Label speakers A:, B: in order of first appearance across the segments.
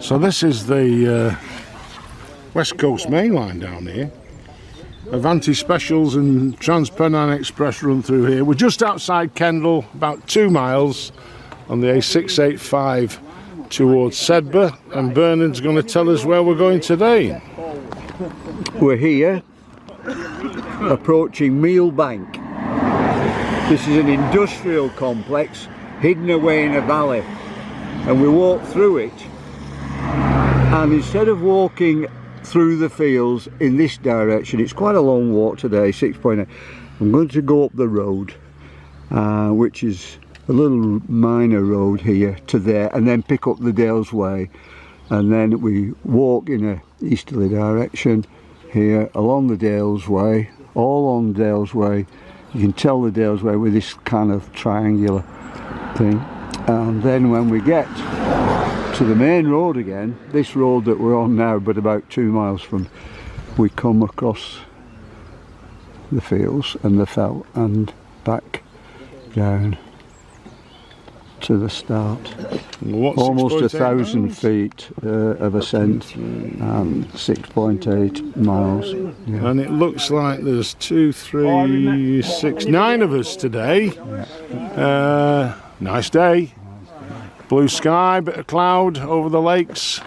A: So this is the West Coast main line down here. Avanti Specials and Trans-Pennine Express run through here. We're just outside Kendal, about 2 miles on the A685 towards Sedbergh, and Bernard's going to tell us where we're going today.
B: We're here approaching Mealbank. This is an industrial complex hidden away in a valley, and we walk through it, and instead of walking through the fields in this direction, it's quite a long walk today, 6.8. I'm going to go up the road, which is a little minor road here to there, and then pick up the Dales Way, and then we walk in a easterly direction here along the Dales Way, all on Dales Way. You can tell the Dales Way with this kind of triangular thing, and then when we get to the main road again, this road that we're on now, but about 2 miles from, we come across the fields and the fell and back down to the start. Almost 1,000 feet of ascent and 6.8 miles. Yeah.
A: And it looks like there's 2, 3, 6, 9 of us today. Nice day. Blue sky, bit of cloud over the lakes.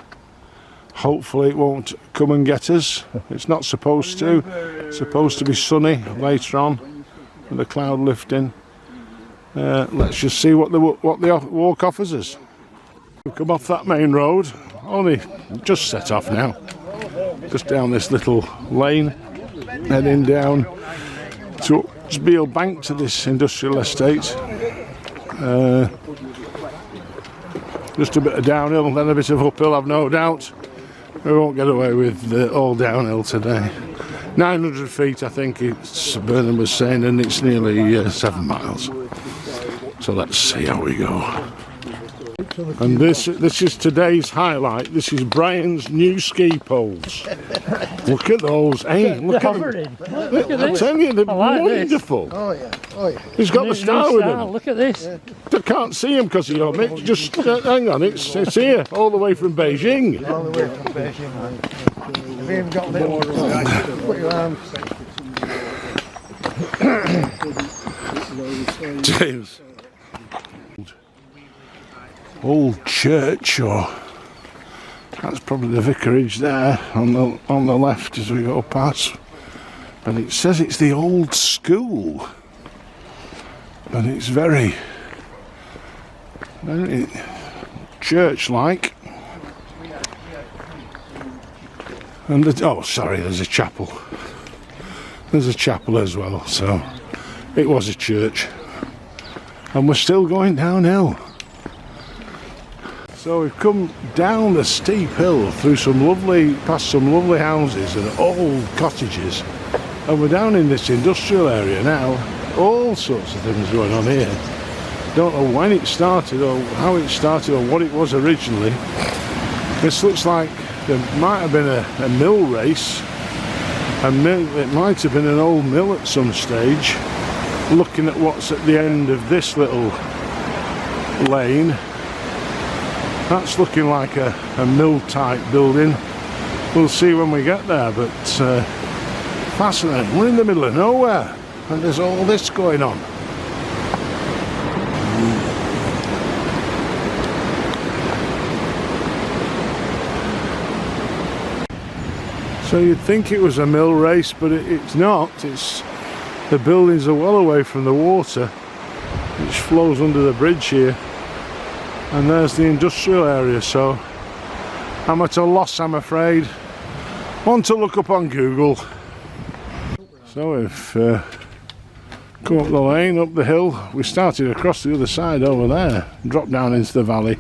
A: Hopefully it won't come and get us. It's not supposed to. It's supposed to be sunny later on with the cloud lifting. Let's just see what the walk offers us. We've come off that main road, only just set off now. Just down this little lane, heading down to Mealbank, to this industrial estate. Just a bit of downhill, then a bit of uphill, I've no doubt. We won't get away with all downhill today. 900 feet, I think Bernard was saying, and it's nearly 7 miles. So let's see how we go. And this is today's highlight. This is Brian's new ski poles. Look at those. Hey, look at them. I tell you, they're wonderful.
C: Oh yeah, oh yeah.
A: He's got the star with him.
D: Look at this.
A: I can't see him because of your mix. Just hang on, it's here, all the way from Beijing.
C: All the way from Beijing, man. Have you even got little? Put your arms.
A: James. Old church, or that's probably the vicarage there on the left as we go past. And it says it's the old school, and it's very church-like. And there's a chapel. There's a chapel as well. So it was a church, and we're still going downhill. So we've come down the steep hill past some lovely houses and old cottages, and we're down in this industrial area now. All sorts of things going on here. Don't know when it started or how it started or what it was originally. This looks like there might have been a mill race. It might have been an old mill at some stage. Looking at what's at the end of this little lane, that's looking like a mill type building. We'll see when we get there, but fascinating. We're in the middle of nowhere and there's all this going on. So you'd think it was a mill race, but it's not. The buildings are well away from the water, which flows under the bridge here. And there's the industrial area, so I'm at a loss, I'm afraid. One to look up on Google. So we've come up the lane, up the hill. We started across the other side over there, dropped down into the valley,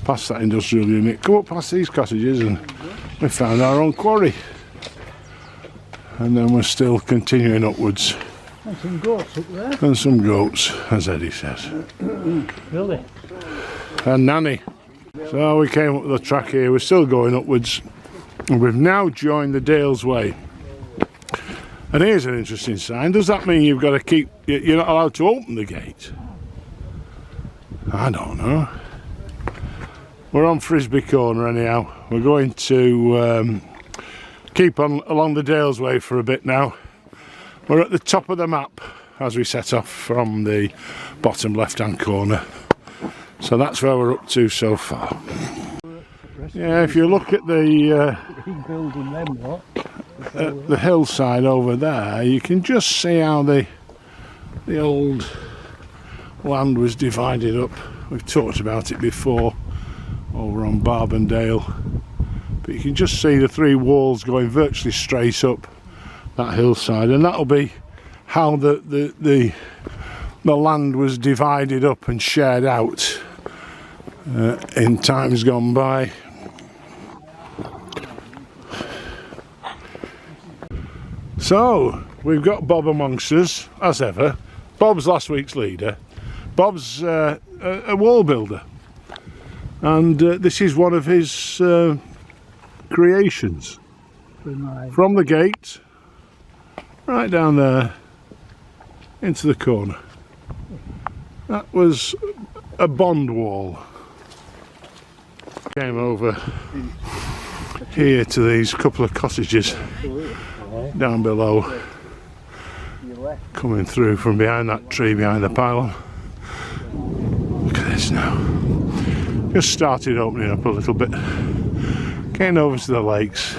A: past that industrial unit, come up past these cottages, and we found our own quarry. And then we're still continuing upwards.
D: And some goats up there.
A: And some goats, as Eddie says.
D: Really?
A: And Nanny. So we came up the track here, we're still going upwards, and we've now joined the Dales Way. And here's an interesting sign. Does that mean you've got to keep, you're not allowed to open the gate? I don't know. We're on Frisbee Corner anyhow. We're going to keep on along the Dales Way for a bit now. We're at the top of the map as we set off from the bottom left hand corner. So that's where we're up to so far. Yeah, if you look at the hillside over there, you can just see how the old land was divided up. We've talked about it before over on Barbandale, but you can just see the three walls going virtually straight up that hillside, and that'll be how the land was divided up and shared out in times gone by. So we've got Bob amongst us as ever. Bob's last week's leader. Bob's a wall builder, and this is one of his creations. From the gate right down there into the corner. That was a bond wall. Came over here to these couple of cottages down below, coming through from behind that tree behind the pylon. Look at this now. Just started opening up a little bit, getting over to the lakes.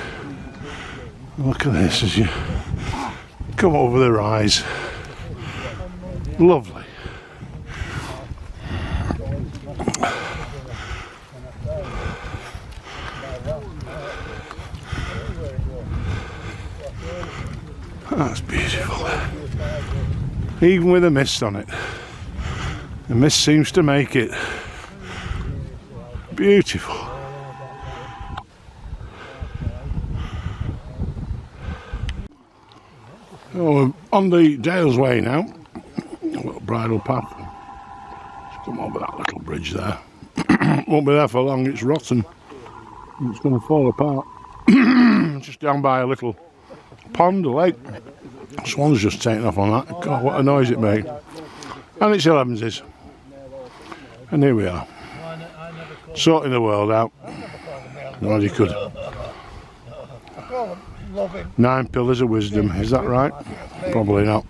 A: Look at this as you come over the rise. Lovely. That's beautiful. Even with a mist on it. The mist seems to make it beautiful. Oh, we're on the Dales Way now. A little bridle path. Just come over that little bridge there. Won't be there for long, it's rotten. It's going to fall apart. Just down by a little pond, a lake. Swan's just taken off on that. God, what a noise it made. And it's 11s. And here we are. Sorting the world out. Glad you could. 9 pillars of wisdom, is that right? Probably not.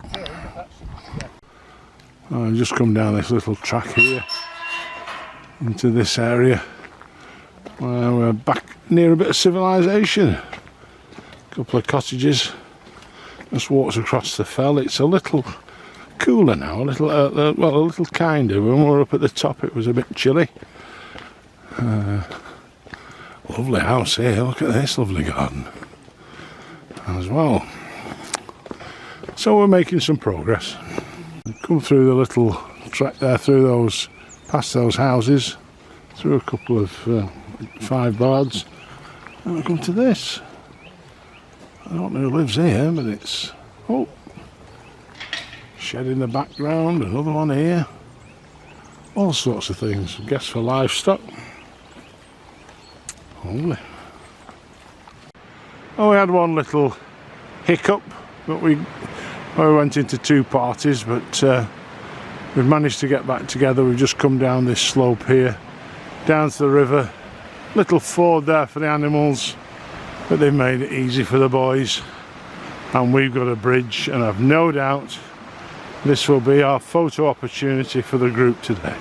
A: I've just come down this little track here into this area where we're back near a bit of civilization. A couple of cottages. Just walks across the fell. It's a little cooler now, a little well, a little kinder. When we were up at the top it was a bit chilly. Lovely house here, look at this lovely garden as well. So we're making some progress. We've come through the little track there, through those, past those houses, through a couple of 5 bards, and we come to this. I don't know who lives here, but it's, oh, shed in the background, another one here, all sorts of things. Guess for livestock. Lovely. Oh, we had one little hiccup, but we went into 2 parties, but we've managed to get back together. We've just come down this slope here, down to the river. Little ford there for the animals, but they've made it easy for the boys. And we've got a bridge, and I've no doubt this will be our photo opportunity for the group today.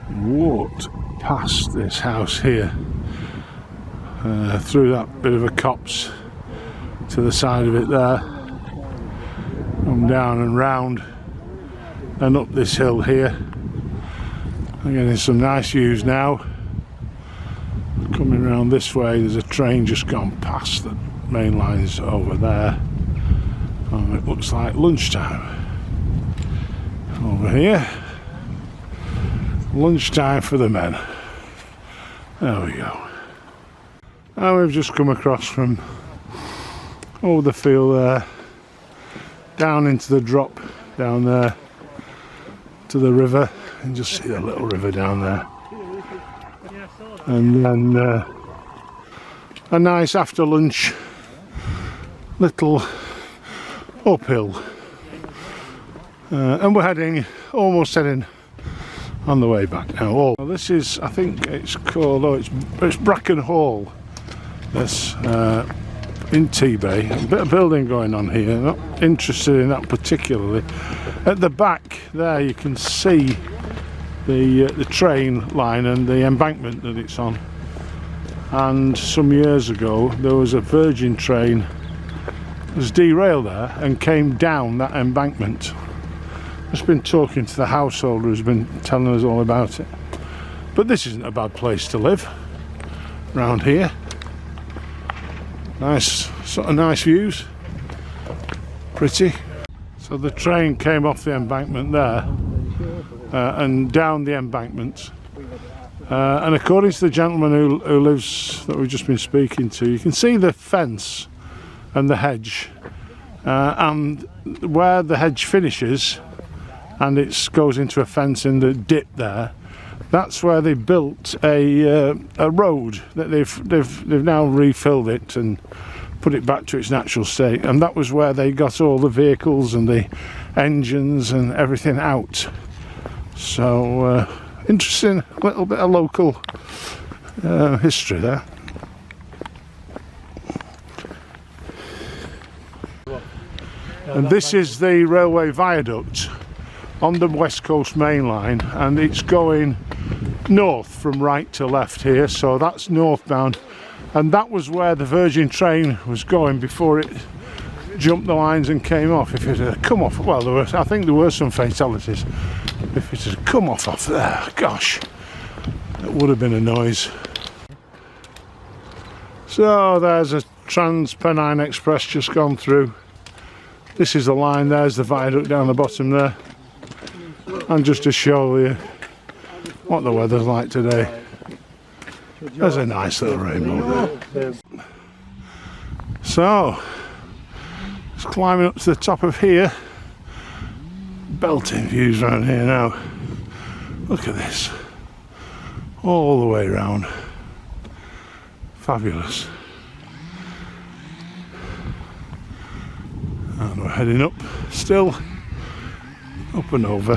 A: Walked past this house here, through that bit of a copse to the side of it there, come down and round and up this hill here. I'm getting some nice views now. Coming round this way, there's a train just gone past the main lines over there, and it looks like lunchtime over here. Lunchtime for the men. There we go. Now we've just come across from over the field there, down into the drop down there to the river, and just see the little river down there. And then a nice after lunch little uphill, and we're almost heading on the way back now. Oh, well, this is, I think it's called, oh, it's Bracken Hall. This in T-Bay. A bit of building going on here. Not interested in that particularly. At the back there, you can see the train line and the embankment that it's on. And some years ago, there was a Virgin train that was derailed there and came down that embankment. Just been talking to the householder who's been telling us all about it. But this isn't a bad place to live around here. Nice, sort of nice views. Pretty. So the train came off the embankment there and down the embankment. And according to the gentleman who lives, that we've just been speaking to, you can see the fence and the hedge. And where the hedge finishes, and it goes into a fence in the dip there, that's where they built a road that they've now refilled it and put it back to its natural state, and that was where they got all the vehicles and the engines and everything out. So interesting little bit of local history there. And this is the railway viaduct on the West Coast Main Line, and it's going north from right to left here, so that's northbound, and that was where the Virgin train was going before it jumped the lines and came off. If it had come off, well, I think there were some fatalities. If it had come off there, gosh, it would have been a noise. So there's a Trans-Pennine Express just gone through. This is the line, there's the viaduct down the bottom there. And just to show you what the weather's like today, there's a nice little rainbow there. So, just climbing up to the top of here. Belting views around here now. Look at this. All the way around. Fabulous. And we're heading up still. Up and over,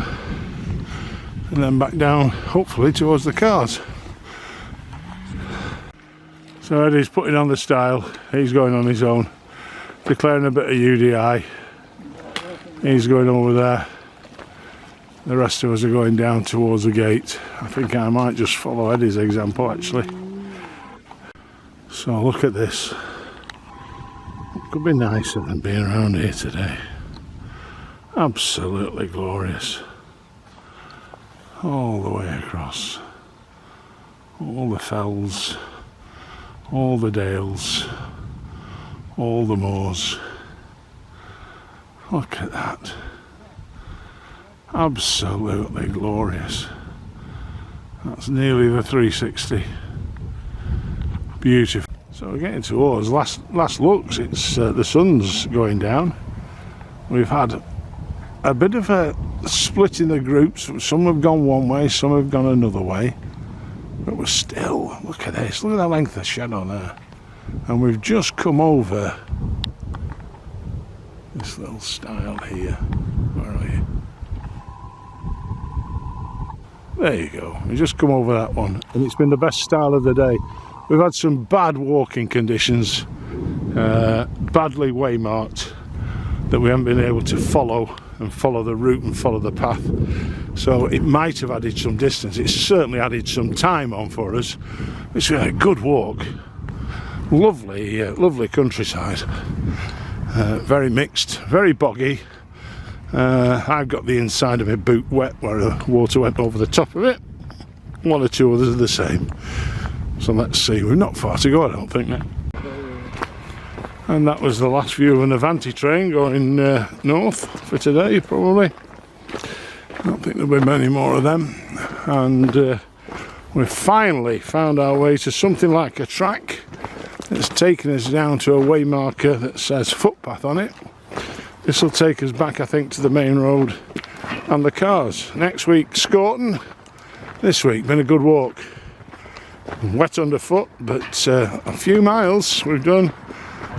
A: and then back down, hopefully towards the cars. So Eddie's putting on the style, he's going on his own, declaring a bit of UDI. He's going over there. The rest of us are going down towards the gate. I think I might just follow Eddie's example actually. So look at this. It could be nicer than being around here today. Absolutely glorious. All the way across. All the fells, all the dales, all the moors. Look at that. Absolutely glorious. That's nearly the 360. Beautiful. So we're getting towards last looks. It's the sun's going down. We've had a bit of a split in the groups. Some have gone one way, some have gone another way, but we're still, look at this, look at the length of shadow there, and we've just come over this little stile here. Where are you? There you go, we just come over that one, and it's been the best style of the day. We've had some bad walking conditions, badly waymarked, that we haven't been able to follow the route and follow the path, so it might have added some distance. It's certainly added some time on for us. It's been a good walk. Lovely countryside, very mixed, very boggy. I've got the inside of my boot wet where the water went over the top of it. One or two others are the same, so let's see. We've not far to go, I don't think now. And that was the last view of an Avanti train going north for today, probably. I don't think there'll be many more of them. And we've finally found our way to something like a track that's taken us down to a way marker that says footpath on it. This will take us back, I think, to the main road and the cars. Next week, Scorton. This week, been a good walk. Wet underfoot, but a few miles we've done.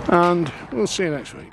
A: And we'll see you next week.